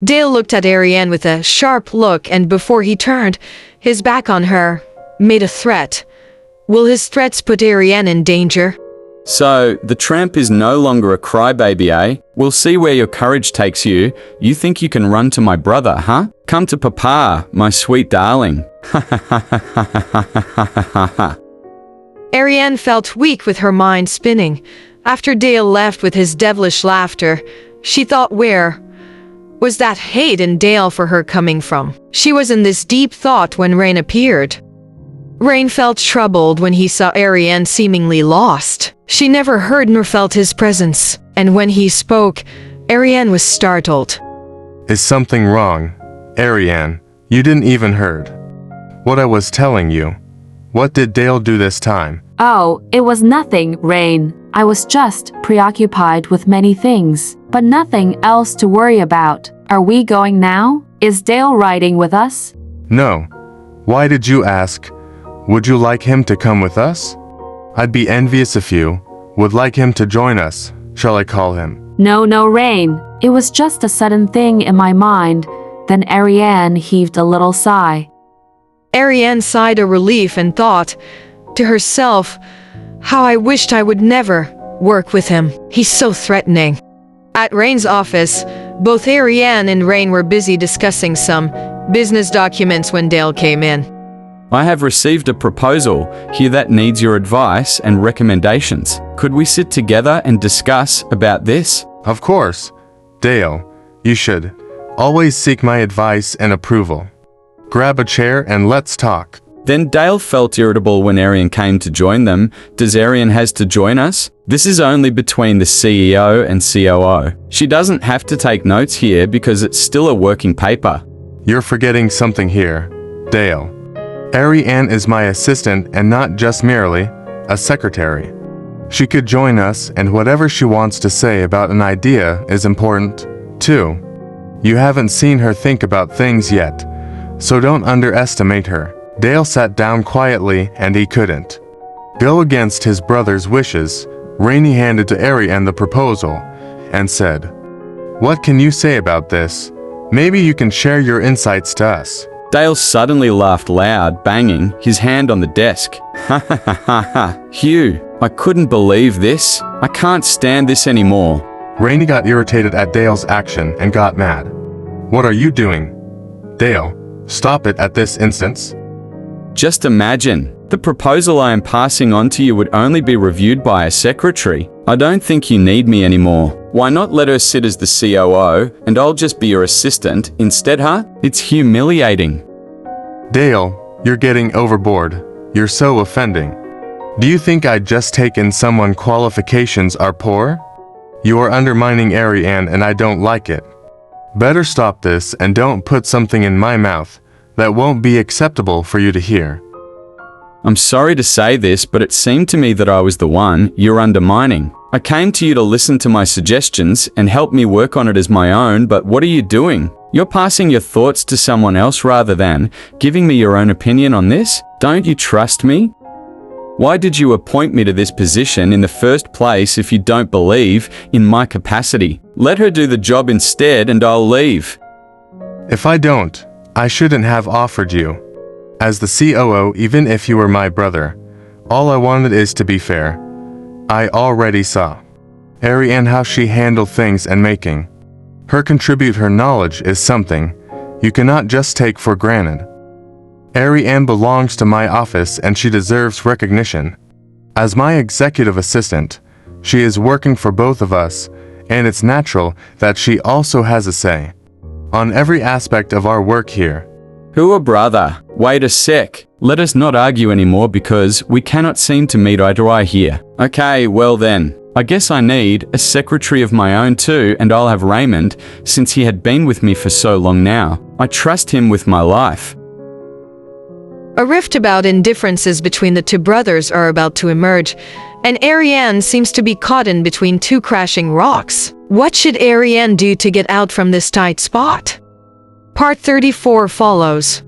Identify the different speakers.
Speaker 1: Dale looked at Ariane with a sharp look, and before he turned his back on her, made a threat. Will his threats put Ariane in danger?
Speaker 2: So, the tramp is no longer a crybaby, eh? We'll see where your courage takes you. You think you can run to my brother, huh? Come to Papa, my sweet darling. Ha ha ha ha ha ha ha ha ha.
Speaker 1: Ariane felt weak with her mind spinning. After Dale left with his devilish laughter, she thought, where was that hate in Dale for her coming from? She was in this deep thought when Rain appeared. Rain felt troubled when he saw Ariane seemingly lost. She never heard nor felt his presence, and when he spoke, Ariane was startled.
Speaker 3: Is something wrong? Ariane, you didn't even heard what I was telling you. What did Dale do this time?
Speaker 4: Oh, it was nothing, Rain. I was just preoccupied with many things, but nothing else to worry about. Are we going now? Is Dale riding with us?
Speaker 3: No. Why did you ask? Would you like him to come with us? I'd be envious if you would like him to join us. Shall I call him?
Speaker 4: No, Rain. It was just a sudden thing in my mind. Then Ariane heaved a little sigh.
Speaker 1: Ariane sighed a relief and thought to herself, how I wished I would never work with him. He's so threatening. At Rain's office, both Ariane and Rain were busy discussing some business documents when Dale came in.
Speaker 2: I have received a proposal here that needs your advice and recommendations. Could we sit together and discuss about this?
Speaker 3: Of course. Dale, you should always seek my advice and approval. Grab a chair and let's talk.
Speaker 2: Then Dale felt irritable when Ariane came to join them. Does Ariane has to join us? This is only between the CEO and COO. She doesn't have to take notes here because it's still a working paper.
Speaker 3: You're forgetting something here, Dale. Ariane is my assistant and not just merely a secretary. She could join us, and whatever she wants to say about an idea is important, too. You haven't seen her think about things yet, so don't underestimate her. Dale sat down quietly, and he couldn't go against his brother's wishes. Rainey handed to Ariane the proposal and said, "What can you say about this? Maybe you can share your insights to us."
Speaker 2: Dale suddenly laughed loud, banging his hand on the desk. Ha ha ha ha ha. Hugh, I couldn't believe this. I can't stand this anymore.
Speaker 3: Rainey got irritated at Dale's action and got mad. What are you doing? Dale, stop it at this instance.
Speaker 2: Just imagine, the proposal I am passing on to you would only be reviewed by a secretary. I don't think you need me anymore. Why not let her sit as the COO and I'll just be your assistant instead, huh? It's humiliating.
Speaker 3: Dale, you're getting overboard. You're so offending. Do you think I'd just take in someone qualifications are poor? You are undermining Ariane and I don't like it. Better stop this and don't put something in my mouth that won't be acceptable for you to hear.
Speaker 2: I'm sorry to say this, but it seemed to me that I was the one you're undermining. I came to you to listen to my suggestions and help me work on it as my own, but what are you doing? You're passing your thoughts to someone else rather than giving me your own opinion on this? Don't you trust me? Why did you appoint me to this position in the first place if you don't believe in my capacity? Let her do the job instead and I'll leave.
Speaker 3: If I don't, I shouldn't have offered you as the COO even if you were my brother. All I wanted is to be fair. I already saw Ariane how she handled things and making her contribute her knowledge is something you cannot just take for granted. Ariane belongs to my office and she deserves recognition. As my executive assistant, she is working for both of us, and it's natural that she also has a say on every aspect of our work here.
Speaker 2: Who a brother? Wait a sec. Let us not argue anymore because we cannot seem to meet eye to eye here. Okay, well then. I guess I need a secretary of my own too, and I'll have Raymond, since he had been with me for so long now. I trust him with my life.
Speaker 1: A rift about indifferences between the two brothers are about to emerge, and Ariane seems to be caught in between two crashing rocks. What should Ariane do to get out from this tight spot? Part 34 follows.